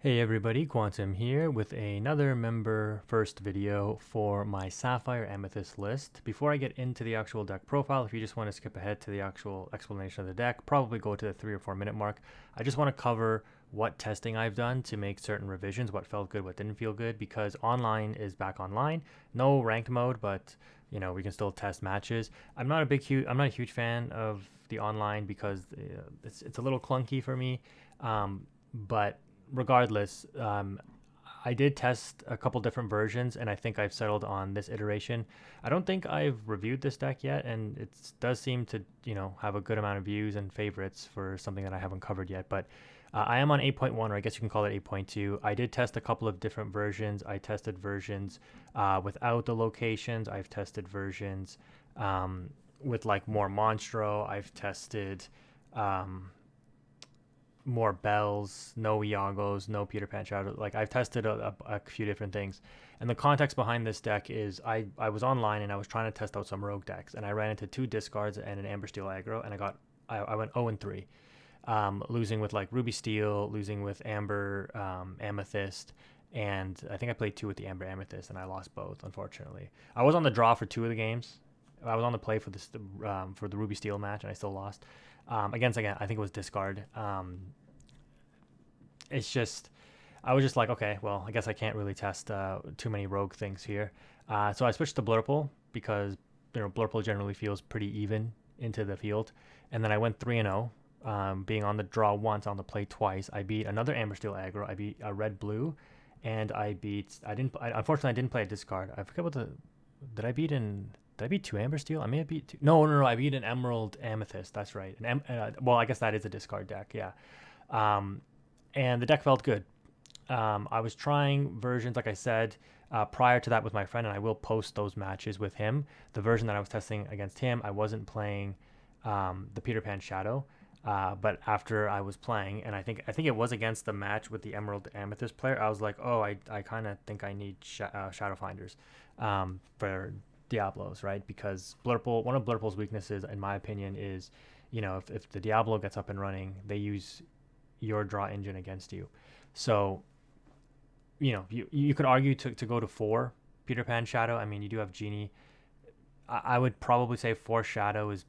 Hey everybody, Quantum here with another member first video for my Sapphire Amethyst list. Before I get into the actual deck profile, if you just want to skip ahead to the actual explanation of the deck, probably go to the 3 or 4 minute mark. I just want to cover what testing I've done to make certain revisions, what felt good, what didn't feel good, because online is back online. No ranked mode, but you know, we can still test matches. I'm not a huge fan of the online because it's a little clunky for me. But regardless, I did test a couple different versions, and I think I've settled on this iteration. I don't think I've reviewed this deck yet, and it does seem to, have a good amount of views and favorites for something that I haven't covered yet. But I am on 8.1, or I guess you can call it 8.2. I did test a couple of different versions. I tested versions without the locations. I've tested versions with like more Monstro. I've tested more bells, no Iagos, no Peter Pan Shadow. Like I've tested a few different things. And the context behind this deck is I was online and I was trying to test out some rogue decks, and I ran into 2 discards and an Amber Steel aggro, and I went 0-3. Losing with like Ruby Steel, losing with Amber Amethyst, and I think I played 2 with the Amber Amethyst and I lost both, unfortunately. I was on the draw for 2 of the games. I was on the play for this for the Ruby Steel match, and I still lost. Again, I think it was discard. It's just, I was just like, okay, well, I guess I can't really test too many rogue things here. So I switched to BURPLE because BURPLE generally feels pretty even into the field, and then I went 3-0. Being on the draw once, on the play twice. I beat another Amber Steel aggro. I beat a red blue, and unfortunately I didn't play a discard. I forget what did I beat in. Did I beat 2 Amber Steel? I may have beat 2. No. I beat an Emerald Amethyst. That's right. Well, I guess that is a discard deck. Yeah. And the deck felt good. I was trying versions, like I said, prior to that with my friend, and I will post those matches with him. The version that I was testing against him, I wasn't playing the Peter Pan Shadow. But after I was playing, and I think it was against the match with the Emerald Amethyst player, I was like, oh, I kind of think I need Shadow Finders for Diablos, right? Because one of Blurple's weaknesses, in my opinion, is, if the Diablo gets up and running, they use your draw engine against you. So, you could argue to go to 4 Peter Pan Shadow. I mean, you do have Genie. I would probably say 4 Shadow is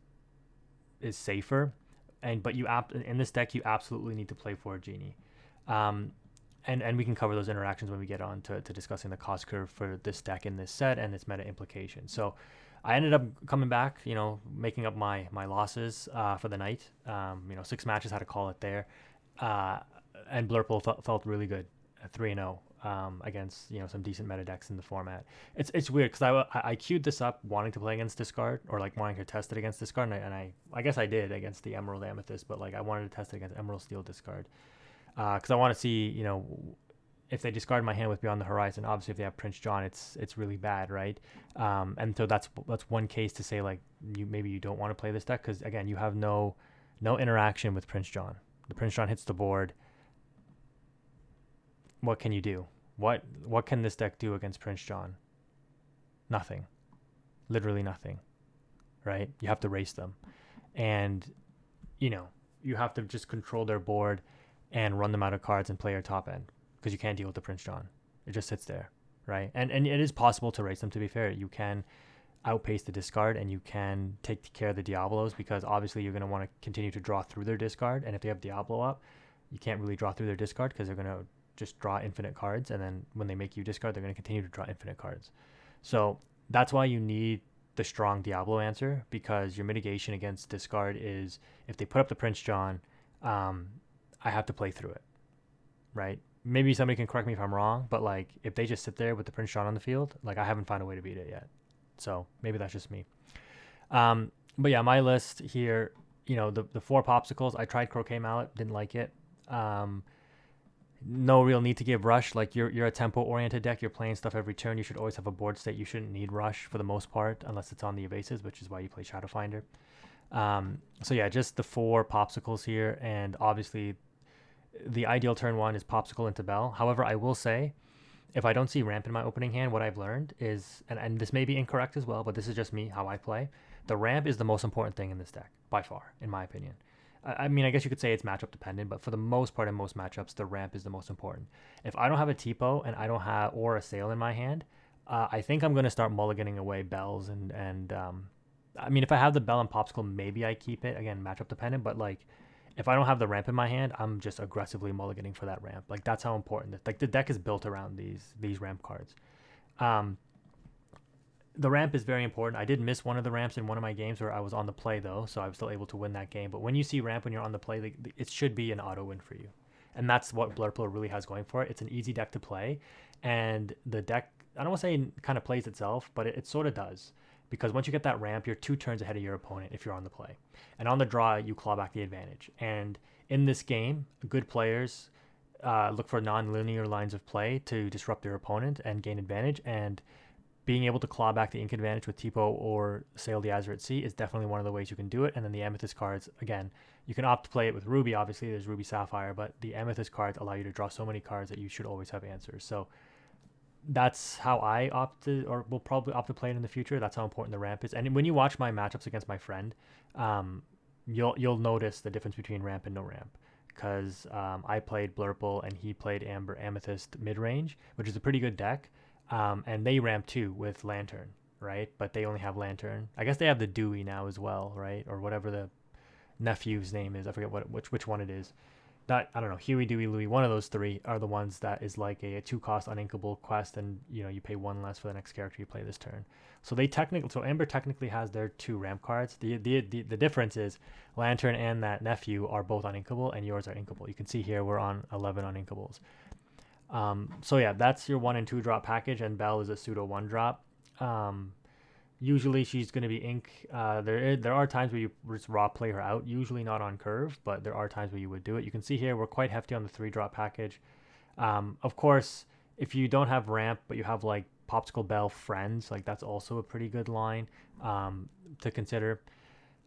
safer, but in this deck you absolutely need to play 4 Genie. And we can cover those interactions when we get on to discussing the cost curve for this deck in this set and its meta implications. So I ended up coming back, making up my losses for the night. 6 matches, had to call it there. And Blurple felt really good at 3-0 against some decent meta decks in the format. It's weird because I queued this up wanting to play against discard, or like wanting to test it against discard, and I guess I did against the Emerald Amethyst, but like I wanted to test it against Emerald Steel discard because I want to see if they discard my hand with Beyond the Horizon. Obviously, if they have Prince John, it's really bad, right? And so that's one case to say like maybe you don't want to play this deck because again you have no interaction with Prince John. The Prince John hits the board. What can you do? What can this deck do against Prince John? Nothing. Literally nothing. Right? You have to race them. And, you have to just control their board and run them out of cards and play your top end because you can't deal with the Prince John. It just sits there. Right? And it is possible to race them, to be fair. You can outpace the discard and you can take care of the Diablos because obviously you're going to want to continue to draw through their discard, and if they have Diablo up, you can't really draw through their discard because they're going to just draw infinite cards, and then when they make you discard, they're going to continue to draw infinite cards. So that's why you need the strong Diablo answer, because your mitigation against discard is if they put up the Prince John, I have to play through it, right? Maybe somebody can correct me if I'm wrong, but like if they just sit there with the Prince John on the field, like I haven't found a way to beat it yet. So maybe that's just me. But yeah, my list here, the 4 popsicles. I tried Croquet Mallet, didn't like it. No real need to give rush. Like you're a tempo oriented deck. You're playing stuff every turn. You should always have a board state. You shouldn't need rush for the most part, unless it's on the evasives, which is why you play Shadow Finder. So yeah, just the 4 popsicles here, and obviously the ideal turn 1 is popsicle into bell. However, I will say, if I don't see ramp in my opening hand, what I've learned is, and this may be incorrect as well, but this is just me, how I play. The ramp is the most important thing in this deck, by far, in my opinion. I mean, I guess you could say it's matchup dependent, but for the most part, in most matchups, the ramp is the most important. If I don't have a Tipo and I don't have or a Sail in my hand, I think I'm gonna start mulliganing away bells and I mean, if I have the bell and popsicle, maybe I keep it. Again, matchup dependent, but like if I don't have the ramp in my hand, I'm just aggressively mulliganing for that ramp. Like that's how important. Like the deck is built around these ramp cards. Um, the ramp is very important. I did miss one of the ramps in one of my games where I was on the play though, so I was still able to win that game. But when you see ramp when you're on the play, like, it should be an auto win for you, and that's what BURPLE really has going for it. It's an easy deck to play, and the deck I don't want to say kind of plays itself, but it sort of does because once you get that ramp, you're 2 turns ahead of your opponent if you're on the play, and on the draw you claw back the advantage. And in this game, good players look for non-linear lines of play to disrupt their opponent and gain advantage, and being able to claw back the ink advantage with Tipo or Sail the Azure at Sea is definitely one of the ways you can do it. And then the Amethyst cards, again, you can opt to play it with Ruby, obviously, there's Ruby Sapphire, but the Amethyst cards allow you to draw so many cards that you should always have answers. So that's how I opted, or will probably opt to play it in the future. That's how important the ramp is. And when you watch my matchups against my friend, you'll notice the difference between ramp and no ramp. Because I played BURPLE and he played Amethyst mid range, which is a pretty good deck. And they ramp too with Lantern, right? But they only have Lantern. I guess they have the Dewey now as well, right? Or whatever the nephew's name is. I forget which one it is. That I don't know. Huey, Dewey, Louie. One of those three are the ones that is like a 2-cost uninkable quest, and you pay 1 less for the next character you play this turn. So Amber technically has their 2 ramp cards. The difference is Lantern and that nephew are both uninkable, and yours are inkable. You can see here we're on 11 uninkables. So yeah, that's your 1 and 2 drop package, and Belle is a pseudo 1 drop. Usually she's going to be ink. There are times where you just raw play her out, usually not on curve, but there are times where you would do it. You can see here we're quite hefty on the 3 drop package. Of course, if you don't have ramp, but you have like Popsicle Bell friends, like that's also a pretty good line to consider.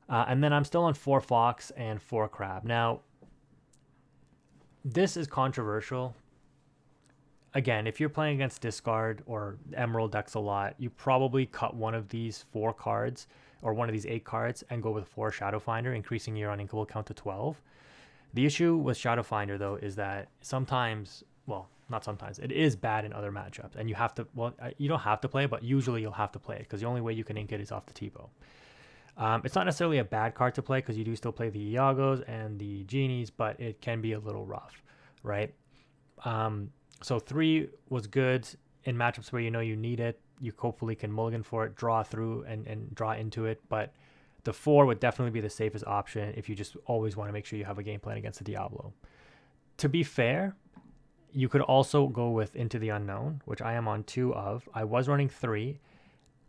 And then I'm still on 4 Fox and 4 Crab. Now, this is controversial. Again, if you're playing against discard or emerald decks a lot, you probably cut one of these 4 cards or one of these 8 cards and go with 4 Shadow Finder, increasing your uninkable count to 12. The issue with Shadow Finder, though, is that sometimes, well, not sometimes, it is bad in other matchups. And you have to, well, you don't have to play it, but usually you'll have to play it because the only way you can ink it is off the Tipo. It's not necessarily a bad card to play because you do still play the Iagos and the Genies, but it can be a little rough, right? So 3 was good in matchups where you need it. You hopefully can mulligan for it, draw through, and draw into it. But the 4 would definitely be the safest option if you just always want to make sure you have a game plan against the Diablo. To be fair, you could also go with Into the Unknown, which I am on 2 of. I was running 3.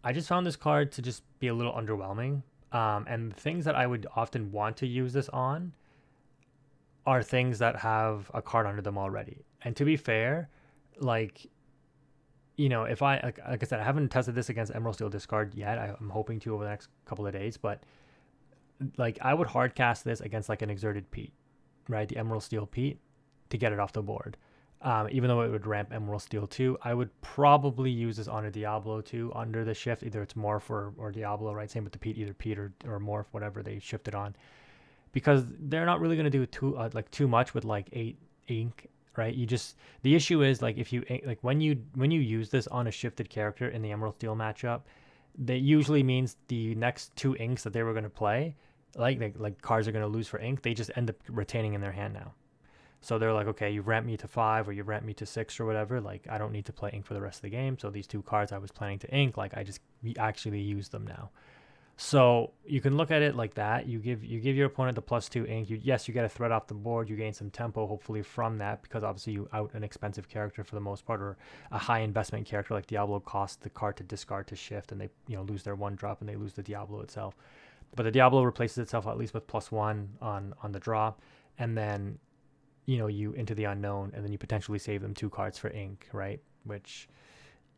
I just found this card to just be a little underwhelming. And the things that I would often want to use this on are things that have a card under them already. And to be fair, like, if like I said, I haven't tested this against Emerald Steel Discard yet. I'm hoping to over the next couple of days, but like I would hard cast this against like an Exerted Pete, right? The Emerald Steel Pete to get it off the board. Even though it would ramp Emerald Steel 2, I would probably use this on a Diablo 2 under the shift. Either it's Morph or Diablo, right? Same with the Pete, either Pete or Morph, whatever they shifted on. Because they're not really going to do too much with like 8 ink, right? The issue is like if you like when you use this on a shifted character in the Emerald Steel matchup, that usually means the next 2 inks that they were going to play, like cards are going to lose for ink, they just end up retaining in their hand now. So they're like, okay, you've ramped me to 5 or you've ramped me to 6 or whatever. Like I don't need to play ink for the rest of the game. So these 2 cards I was planning to ink, like I just actually use them now. So you can look at it like that. You give your opponent the +2 ink. You get a threat off the board. You gain some tempo, hopefully, from that, because obviously you out an expensive character for the most part, or a high investment character like Diablo costs the card to discard to shift, and they lose their 1 drop and they lose the Diablo itself. But the Diablo replaces itself at least with +1 on the draw, and then you Into the Unknown, and then you potentially save them 2 cards for ink, right? Which,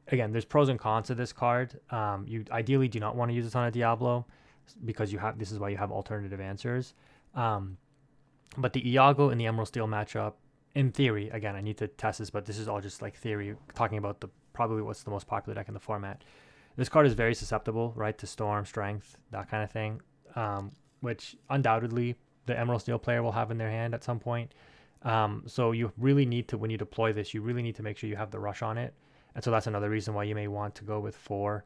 again, there's pros and cons to this card. You ideally do not want to use this on a Diablo because this is why you have alternative answers. But the Iago in the Emerald Steel matchup, in theory, again, I need to test this, but this is all just like theory, talking about probably what's the most popular deck in the format. This card is very susceptible, right, to Storm, Strength, that kind of thing, which undoubtedly the Emerald Steel player will have in their hand at some point. So you really need to, when you deploy this, you really need to make sure you have the rush on it. And so that's another reason why you may want to go with 4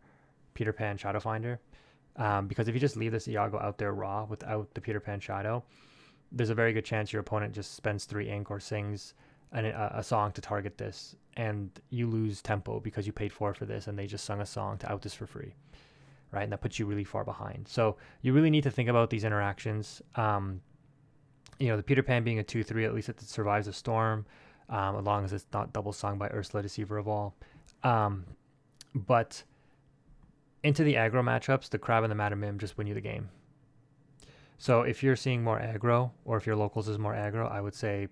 Peter Pan Shadowfinder. Because if you just leave this Iago out there raw without the Peter Pan Shadow, there's a very good chance your opponent just spends 3 ink or sings a song to target this, and you lose tempo because you paid 4 for this and they just sung a song to out this for free, right? And that puts you really far behind. So you really need to think about these interactions. The Peter Pan being a 2/3, at least it survives a storm, as long as it's not double sung by Ursula, Deceiver of All. But into the aggro matchups, the Crab and the Madam Mim just win you the game. So if you're seeing more aggro, or if your locals is more aggro, I would say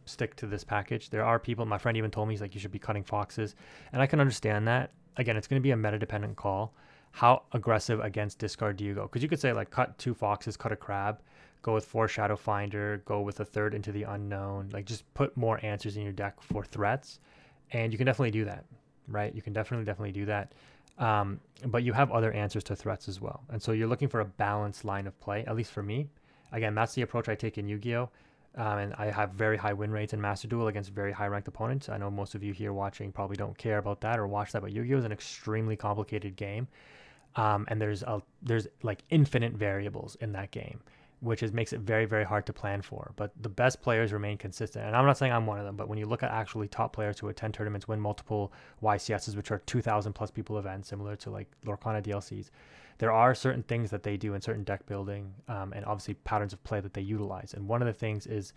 stick to this package. There are people, my friend even told me, he's like, you should be cutting foxes. And I can understand that. Again, it's going to be a meta-dependent call. How aggressive against discard do you go? Because you could say, like, cut 2 foxes, cut a crab, go with 4 Shadowfinder, go with a 3rd into the unknown. Like, just put more answers in your deck for threats. And you can definitely do that, right? You can definitely do that. But you have other answers to threats as well. And so you're looking for a balanced line of play, at least for me. Again, that's the approach I take in Yu-Gi-Oh! And I have very high win rates in Master Duel against very high ranked opponents. I know most of you here watching probably don't care about that or watch that, but Yu-Gi-Oh! Is an extremely complicated game. And there's like infinite variables in that game, which makes it very, very hard to plan for. But the best players remain consistent. And I'm not saying I'm one of them, but when you look at actually top players who attend tournaments, win multiple YCSs, which are 2,000 plus people events, similar to like Lorcana DLCs, there are certain things that they do in certain deck building, and obviously patterns of play that they utilize. And one of the things is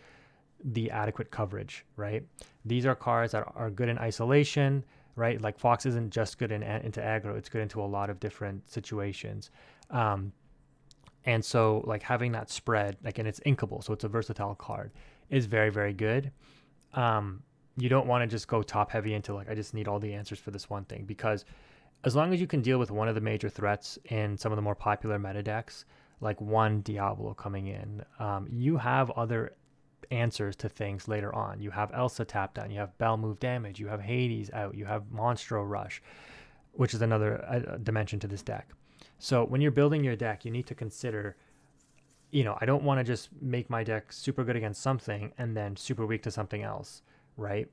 the adequate coverage, right? These are cards that are good in isolation, right? Like Fox isn't just good into aggro, it's good into a lot of different situations. And so like having that spread, like, and it's inkable, so it's a versatile card, is very, very good. You don't want to just go top heavy into like, I just need all the answers for this one thing, because as long as you can deal with one of the major threats in some of the more popular meta decks, like one Diablo coming in, you have other answers to things later on. You have Elsa tap down, you have Bell move damage, you have Hades out, you have Monstro Rush, which is another dimension to this deck. So when you're building your deck, you need to consider, I don't want to just make my deck super good against something and then super weak to something else, right?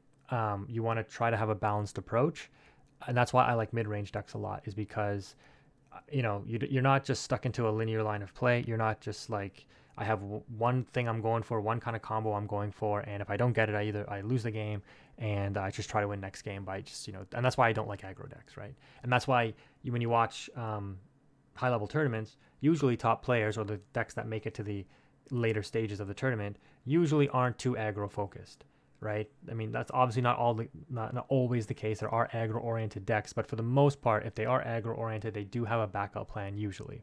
You want to try to have a balanced approach. And that's why I like mid-range decks a lot, is because, you're not just stuck into a linear line of play. You're not just like, I have one thing I'm going for, one kind of combo I'm going for, and if I don't get it, I lose the game, and I just try to win next game by just, and that's why I don't like aggro decks, right? And that's why when you watch high-level tournaments, usually top players or the decks that make it to the later stages of the tournament usually aren't too aggro-focused, right? I mean, that's obviously not always the case. There are aggro-oriented decks, but for the most part, if they are aggro-oriented, they do have a backup plan usually,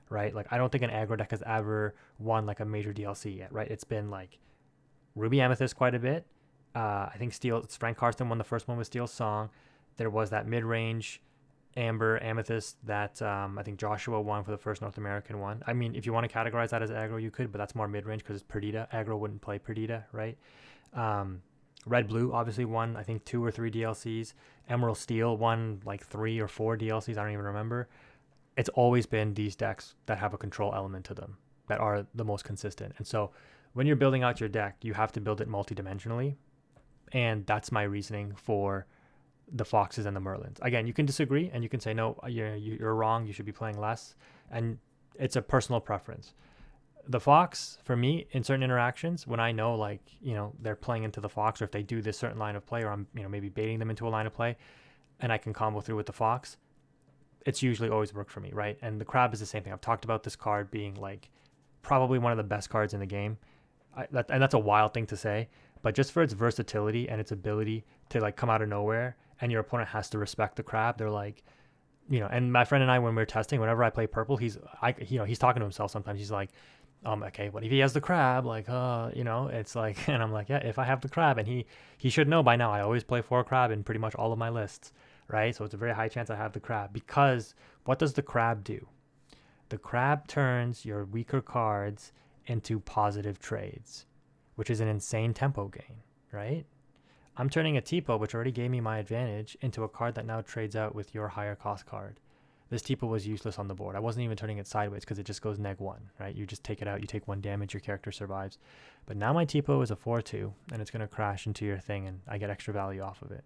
right? Like, I don't think an aggro deck has ever won like a major DLC yet, right? It's been like Ruby Amethyst quite a bit. I think Frank Karsten won the first one with Steel Song. There was that mid-range Amber Amethyst that I think Joshua won for the first North American one. I mean, if you want to categorize that as aggro, you could, but that's more mid-range because it's Perdita. Aggro wouldn't play Perdita, right? Red Blue obviously won, I think, 2 or 3 DLCs. Emerald Steel won like 3 or 4 DLCs. I don't even remember. It's always been these decks that have a control element to them that are the most consistent. And so when you're building out your deck, you have to build it multidimensionally. And that's my reasoning for the Foxes and the Merlins. Again, you can disagree and you can say, no, you're wrong. You should be playing less. And it's a personal preference. The Fox, for me, in certain interactions, when I know, like, they're playing into the Fox, or if they do this certain line of play, or I'm, maybe baiting them into a line of play, and I can combo through with the Fox, it's usually always worked for me, right? And the Crab is the same thing. I've talked about this card being, like, probably one of the best cards in the game. And that's a wild thing to say, but just for its versatility and its ability to, like, come out of nowhere, and your opponent has to respect the Crab, they're like, and my friend and I, when we're testing, whenever I play purple, he's talking to himself sometimes. He's like, okay, what if he has the Crab? Like, it's like, and I'm like, yeah, if I have the Crab, and he should know by now, I always play 4 Crab in pretty much all of my lists, right? So it's a very high chance I have the Crab, because what does the Crab do? The Crab turns your weaker cards into positive trades, which is an insane tempo gain, right? I'm turning a Tipo, which already gave me my advantage, into a card that now trades out with your higher cost card. this Tipa was useless on the board. I wasn't even turning it sideways because it just goes -1, right? You just take it out, you take 1 damage, your character survives. But now my Tipa is a 4/2, and it's going to crash into your thing, and I get extra value off of it.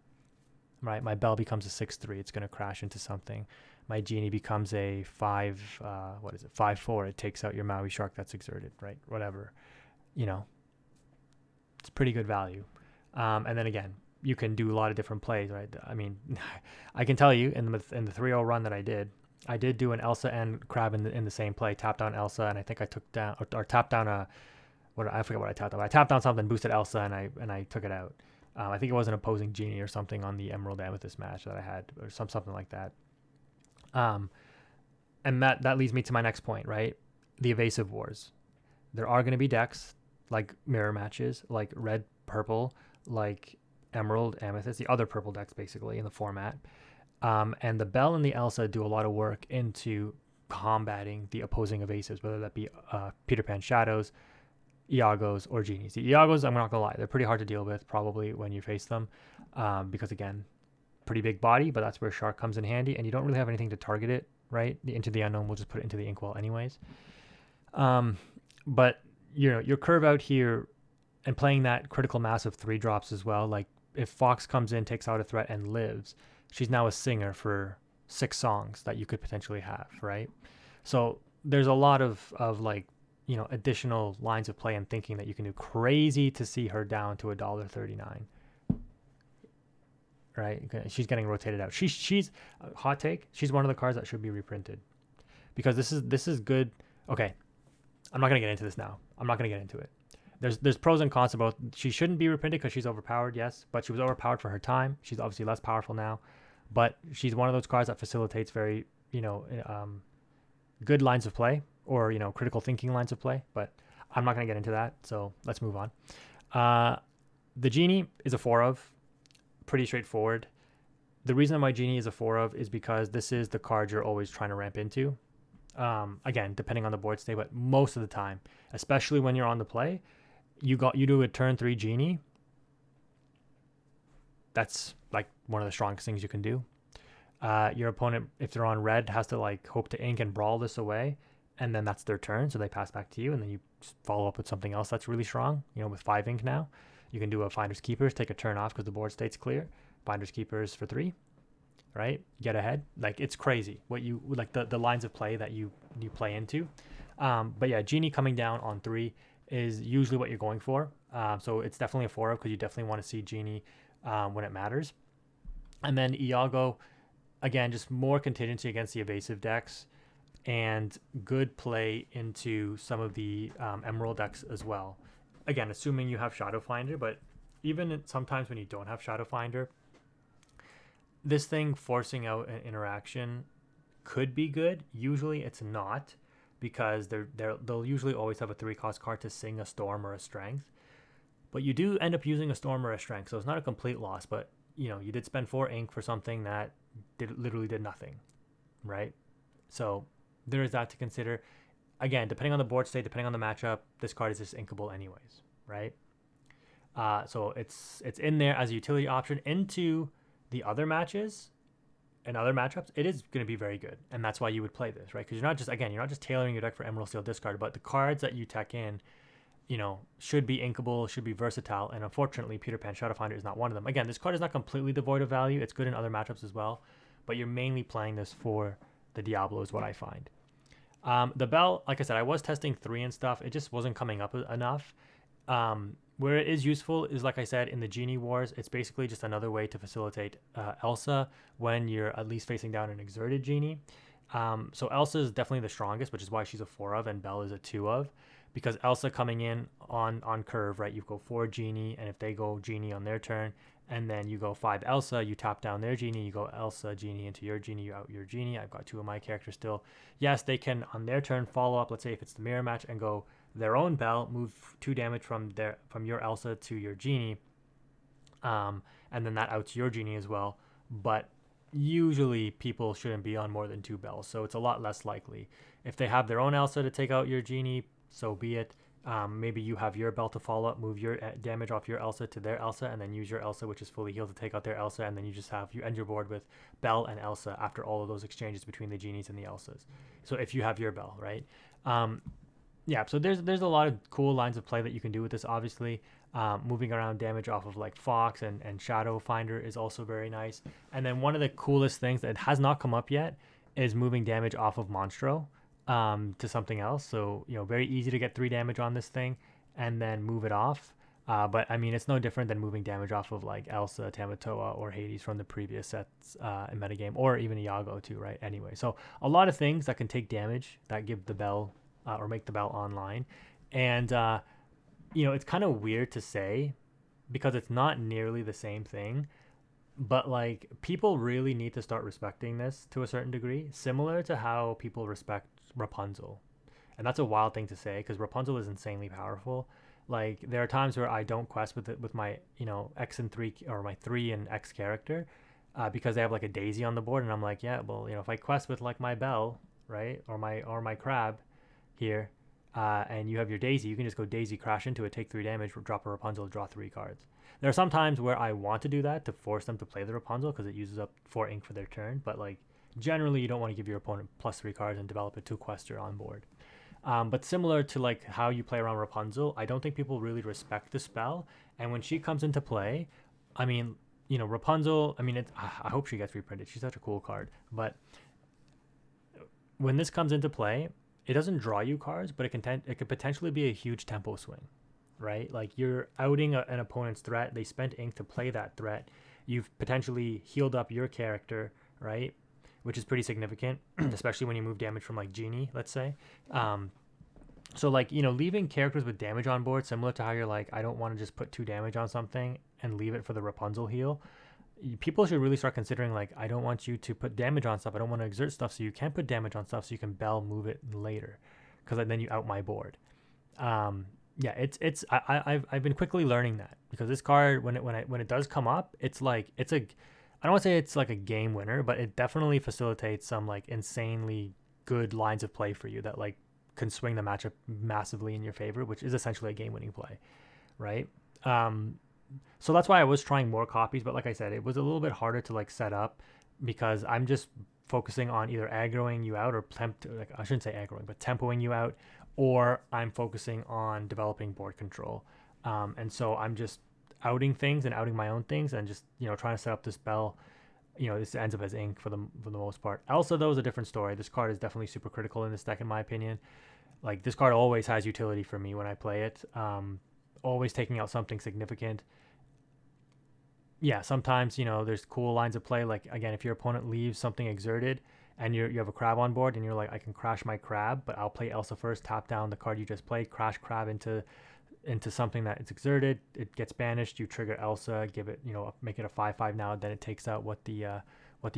Right? My Bell becomes a 6/3. It's going to crash into something. My Genie becomes a 5/4. It takes out your Maui Shark that's exerted, right? Whatever. You know, it's pretty good value. And then again, you can do a lot of different plays, right? I mean, I can tell you in the 3-0 run that I did do an Elsa and Crab in the same play. Tap down Elsa, and I think I took down or tapped down I forget what I tapped down. I tapped down something, boosted Elsa, and I took it out. I think it was an opposing Genie or something on the Emerald Amethyst match that I had, or something like that. And that leads me to my next point, right? The evasive wars. There are going to be decks like mirror matches, like red, purple, like Emerald, Amethyst, the other purple decks basically in the format. And the Bell and the Elsa do a lot of work into combating the opposing evasives, whether that be Peter Pan Shadows, Iagos, or Genies. The Iagos, I'm not gonna lie, they're pretty hard to deal with probably when you face them, because again, pretty big body, but that's where Shark comes in handy, and you don't really have anything to target it, right? The Into the Unknown will just put it into the Inkwell anyways. But your curve out here and playing that critical mass of 3 drops as well, like if Fox comes in, takes out a threat, and lives, she's now a singer for 6 songs that you could potentially have, right? So there's a lot of like, additional lines of play and thinking that you can do. Crazy to see her down to $1.39, right? She's getting rotated out. She's hot take. She's one of the cards that should be reprinted, because this is good. Okay, I'm not gonna get into this now. I'm not gonna get into it. There's pros and cons about. She shouldn't be reprinted because she's overpowered, yes, but she was overpowered for her time. She's obviously less powerful now, but she's one of those cards that facilitates very good lines of play, or critical thinking lines of play. But I'm not going to get into that, so let's move on. The Genie is a 4 of, pretty straightforward. The reason why Genie is a 4 of is because this is the card you're always trying to ramp into. Again, depending on the board state, but most of the time, especially when you're on the play, you do a turn 3 Genie. That's like one of the strongest things you can do. Your opponent, if they're on red, has to like hope to ink and brawl this away, and then that's their turn, so they pass back to you, and then you follow up with something else that's really strong. With 5 ink now, you can do a Finder's Keepers, take a turn off because the board state's clear. Finder's Keepers for 3, right? Get ahead. Like, it's crazy what you like, the lines of play that you play into. But yeah, Genie coming down on 3 is usually what you're going for. So it's definitely a 4 of, because you definitely want to see Genie when it matters. And then Iago, again, just more contingency against the evasive decks, and good play into some of the Emerald decks as well. Again, assuming you have Shadow Finder, but even sometimes when you don't have Shadow Finder, this thing forcing out an interaction could be good. Usually it's not, because they'll usually always have a 3-cost card to sing a Storm or a Strength. But you do end up using a Storm or a Strength, so it's not a complete loss, but you did spend 4 ink for something that literally did nothing, right? So there is that to consider. Again, depending on the board state, depending on the matchup, this card is just inkable anyways, right? So it's in there as a utility option into the other matches and other matchups. It is going to be very good, and that's why you would play this, right? Because you're not just tailoring your deck for Emerald Steel discard, but the cards that you tech in, should be inkable, should be versatile, and unfortunately, Peter Pan Shadowfinder is not one of them. Again, this card is not completely devoid of value. It's good in other matchups as well, but you're mainly playing this for the Diablo, is what I find. The Bell, like I said, I was testing 3 and stuff. It just wasn't coming up enough. Where it is useful is, like I said, in the Genie Wars. It's basically just another way to facilitate Elsa when you're at least facing down an exerted Genie. So Elsa is definitely the strongest, which is why she's a 4 of, and Bell is a 2 of. Because Elsa coming in on curve, right? You go 4 Genie, and if they go Genie on their turn, and then you go 5 Elsa, you tap down their Genie, you go Elsa, Genie into your Genie, you out your Genie. I've got 2 of my characters still. Yes, they can, on their turn, follow up, let's say if it's the mirror match, and go their own Bell, move 2 damage from your Elsa to your Genie, and then that outs your Genie as well. But usually people shouldn't be on more than 2 Bells, so it's a lot less likely. If they have their own Elsa to take out your Genie, so be it. Maybe you have your bell to follow up, move your damage off your Elsa to their Elsa, and then use your Elsa, which is fully healed, to take out their Elsa, and then you end your board with Bell and Elsa after all of those exchanges between the genies and the Elsas. So if you have your Bell, right? Yeah, so there's a lot of cool lines of play that you can do with this. Obviously, moving around damage off of like Fox and Shadow Finder is also very nice. And then one of the coolest things that has not come up yet is moving damage off of Monstro to something else. So, very easy to get 3 damage on this thing and then move it off. But I mean, it's no different than moving damage off of like Elsa, Tamatoa, or Hades from the previous sets in metagame, or even Iago too, right? Anyway, so a lot of things that can take damage that give the bell or make the bell online. And, it's kind of weird to say because it's not nearly the same thing. But like people really need to start respecting this to a certain degree, similar to how people respect Rapunzel. And that's a wild thing to say because Rapunzel is insanely powerful. Like there are times where I don't quest with my X and 3 or my 3 and X character because they have like a Daisy on the board, and I'm like, yeah, well, if I quest with like my Bell, right, or my Crab here, and you have your Daisy, you can just go Daisy, crash into it, take 3 damage, drop a Rapunzel, draw 3 cards. There are some times where I want to do that to force them to play the Rapunzel because it uses up 4 ink for their turn, but like generally you don't want to give your opponent +3 cards and develop a 2 quester on board. But similar to like how you play around Rapunzel, I don't think people really respect the spell. And when she comes into play, I mean, Rapunzel, I mean, I hope she gets reprinted. She's such a cool card. But when this comes into play, it doesn't draw you cards, but it could potentially be a huge tempo swing, right? Like you're outing an opponent's threat. They spent ink to play that threat. You've potentially healed up your character, right? Which is pretty significant, especially when you move damage from like Genie, let's say. So like, leaving characters with damage on board, similar to how you're like, I don't want to just put 2 damage on something and leave it for the Rapunzel heal. People should really start considering like, I don't want you to put damage on stuff. I don't want to exert stuff so you can put damage on stuff so you can Bell move it later, because then you out my board. Yeah, I've been quickly learning that because this card when it does come up, it's like I don't want to say it's like a game winner, but it definitely facilitates some like insanely good lines of play for you that like can swing the matchup massively in your favor, which is essentially a game winning play, right? So that's why I was trying more copies, but like I said, it was a little bit harder to like set up because I'm just focusing on either aggroing you out or I shouldn't say aggroing, but tempoing you out, or I'm focusing on developing board control. And so I'm just outing things and outing my own things and just, trying to set up this Bell. This ends up as ink for the most part. Elsa, though, is a different story. This card is definitely super critical in this deck, in my opinion. Like, this card always has utility for me when I play it. Always taking out something significant. Yeah, sometimes, there's cool lines of play. Like, again, if your opponent leaves something exerted and you have a Crab on board and you're like, I can crash my Crab, but I'll play Elsa first, tap down the card you just played, crash Crab into something that it's exerted, it gets banished, you trigger Elsa, give it, make it a 5/5 now, then it takes out what the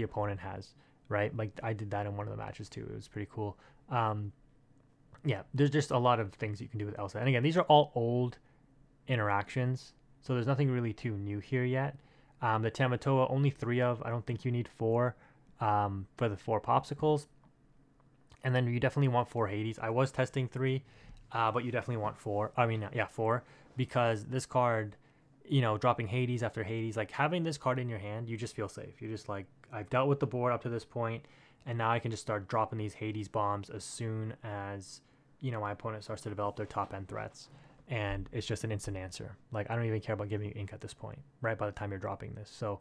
opponent has, right? Like I did that in one of the matches too. It was pretty cool. Yeah, there's just a lot of things you can do with Elsa. And again, these are all old interactions, so there's nothing really too new here yet. The Tamatoa, only 3 of, I don't think you need 4 for the 4 popsicles. And then you definitely want 4 Hades. I was testing 3, but you definitely want 4. 4, because this card, dropping Hades after Hades, like having this card in your hand, you just feel safe. You're just like, I've dealt with the board up to this point, and now I can just start dropping these Hades bombs as soon as, my opponent starts to develop their top end threats. And it's just an instant answer. Like, I don't even care about giving you ink at this point, right? By the time you're dropping this. So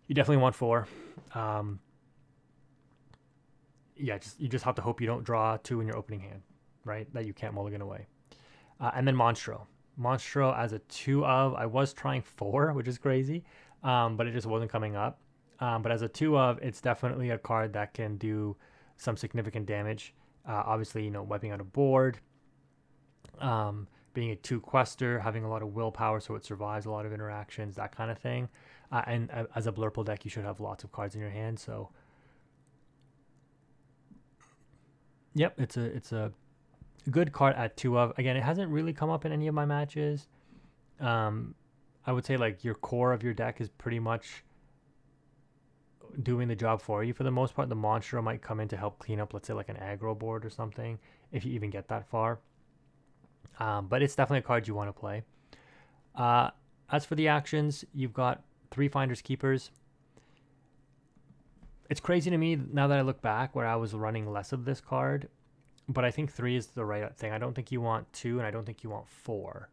you definitely want 4. Yeah, you just have to hope you don't draw 2 in your opening hand, right? That you can't mulligan away. And then Monstro. Monstro as a 2 of, I was trying 4, which is crazy, but it just wasn't coming up. But as a 2 of, it's definitely a card that can do some significant damage. Obviously, wiping out a board, being a 2 quester, having a lot of willpower so it survives a lot of interactions, that kind of thing. And as a BURPLE deck, you should have lots of cards in your hand. So, yep, it's a good card at 2 of. Again, it hasn't really come up in any of my matches. I would say like your core of your deck is pretty much doing the job for you for the most part. The Monstro might come in to help clean up, let's say like an aggro board or something, if you even get that far. But it's definitely a card you want to play. Uh, as for the actions, you've got 3 Finders Keepers. It's crazy to me now that I look back where I was running less of this card, but I think 3 is the right thing. I don't think you want 2, and I don't think you want 4.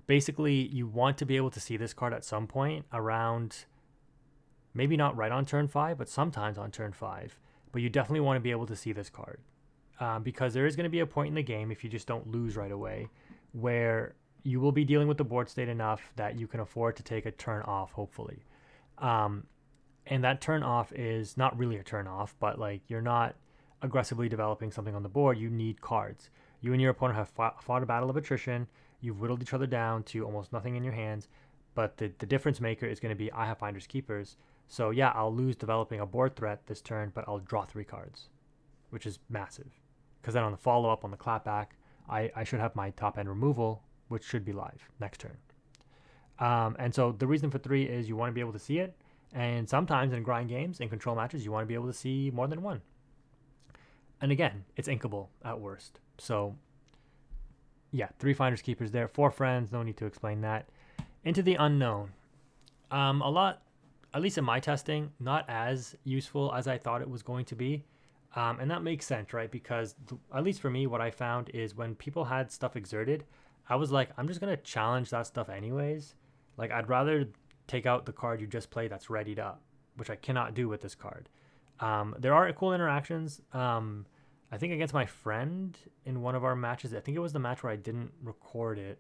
Basically, you want to be able to see this card at some point around, maybe not right on turn 5, but sometimes on turn 5. But you definitely want to be able to see this card. Because there is going to be a point in the game, if you just don't lose right away, where you will be dealing with the board state enough that you can afford to take a turn off, hopefully. And that turn off is not really a turn off, but like you're not aggressively developing something on the board. You need cards. You and your opponent have fought a battle of attrition. You've whittled each other down to almost nothing in your hands. But the difference maker is going to be I have Finders Keepers. So yeah, I'll lose developing a board threat this turn, but I'll draw 3 cards, which is massive. Because then on the follow-up, on the clapback, I should have my top end removal, which should be live next turn. And so the reason for 3 is you want to be able to see it. And sometimes in grind games, in control matches, you want to be able to see more than 1. And again, it's inkable at worst. So yeah, 3 Finders Keepers there. 4 Friends, no need to explain that. Into the Unknown. A lot, at least in my testing, not as useful as I thought it was going to be. And that makes sense, right? Because at least for me, what I found is when people had stuff exerted, I was like, I'm just going to challenge that stuff anyways. Like, I'd rather take out the card you just played that's readied up, which I cannot do with this card. There are cool interactions. I think against my friend in one of our matches, I think it was the match where I didn't record it,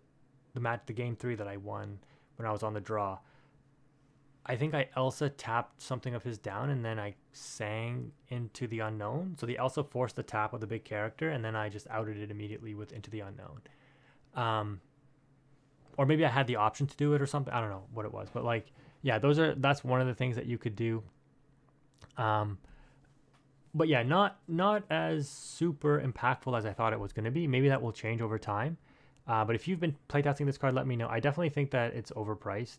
the game 3 that I won when I was on the draw. I think I Elsa tapped something of his down, and then I sang Into the Unknown. So the Elsa forced the tap of the big character, and then I just outed it immediately with Into the Unknown. Or maybe I had the option to do it or something. I don't know what it was, but like, yeah, that's one of the things that you could do. But yeah, not as super impactful as I thought it was going to be. Maybe that will change over time. But if you've been playtesting this card, let me know. I definitely think that it's overpriced.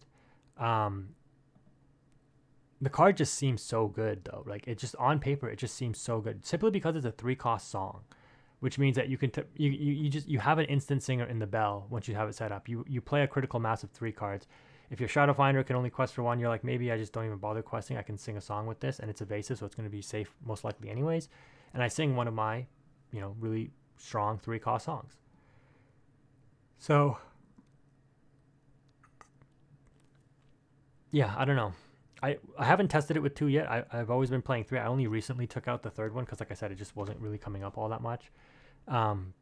The card just seems so good though. Like, it just on paper, it just seems so good simply because it's a 3-cost song, which means that you can you have an instant singer in the bell once you have it set up. You play a critical mass of 3 cards. If your Shadow Finder can only quest for 1, you're like, maybe I just don't even bother questing. I can sing a song with this, and it's evasive, so it's going to be safe most likely anyways. And I sing one of my, really strong 3-cost songs. So yeah, I don't know. I haven't tested it with 2 yet. I've always been playing 3. I only recently took out the 3rd one because, like I said, it just wasn't really coming up all that much. And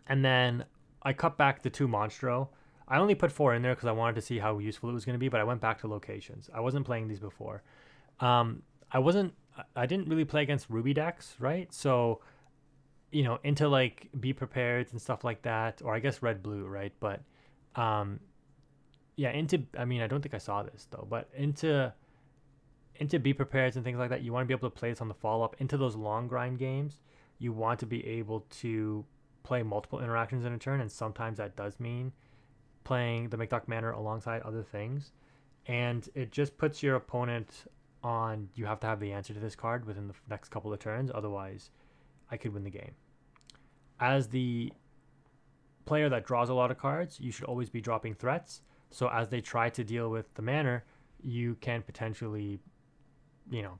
then I cut back the 2 Monstro. I only put 4 in there because I wanted to see how useful it was going to be, but I went back to locations. I wasn't playing these before. I didn't really play against Ruby decks, right? So, into like Be Prepared and stuff like that, or I guess Red Blue, right? But yeah, I don't think I saw this though, but into Be Prepared and things like that, you want to be able to play this on the follow-up. Into those long grind games, you want to be able to play multiple interactions in a turn, and sometimes that does mean playing the McDuck Manor alongside other things. And it just puts your opponent on, you have to have the answer to this card within the next couple of turns, otherwise I could win the game. As the player that draws a lot of cards, you should always be dropping threats. So as they try to deal with the manor, you can potentially,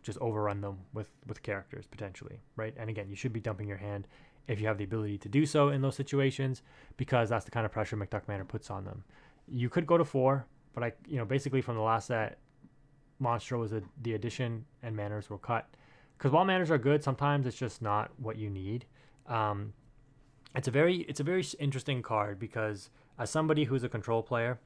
just overrun them with characters potentially, right? And again, you should be dumping your hand if you have the ability to do so in those situations, because that's the kind of pressure McDuck Manor puts on them. You could go to 4, but basically from the last set, Monstro was the addition and manors were cut. Because while manors are good, sometimes it's just not what you need. It's a very interesting card because as somebody who's a control player,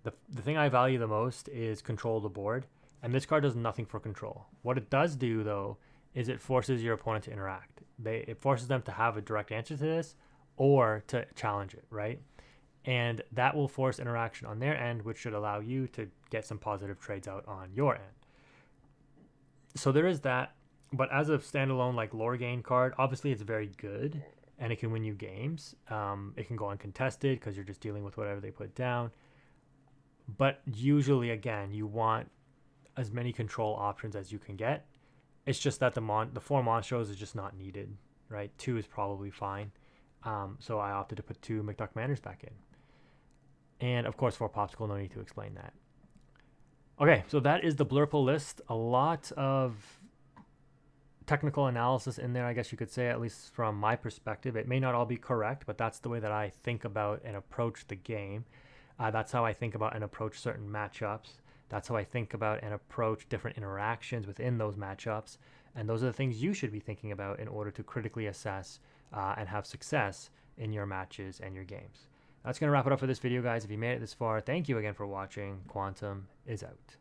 the thing I value the most is control of the board, and this card does nothing for control. What it does do though is it forces your opponent to interact. It forces them to have a direct answer to this or to challenge it, right? And that will force interaction on their end, which should allow you to get some positive trades out on your end. So there is that. But as a standalone like Lorcana card, obviously it's very good and it can win you games. It can go uncontested because you're just dealing with whatever they put down. But usually, again, you want as many control options as you can get. It's just that the 4 Monstros is just not needed, right? 2 is probably fine. So I opted to put 2 McDuck Manors back in. And of course, for Popsicle, no need to explain that. Okay, so that is the BURPLE list. A lot of technical analysis in there, I guess you could say, at least from my perspective. It may not all be correct, but that's the way that I think about and approach the game. That's how I think about and approach certain matchups. That's how I think about and approach different interactions within those matchups. And those are the things you should be thinking about in order to critically assess and have success in your matches and your games. That's going to wrap it up for this video, guys. If you made it this far, thank you again for watching. Quantum is out.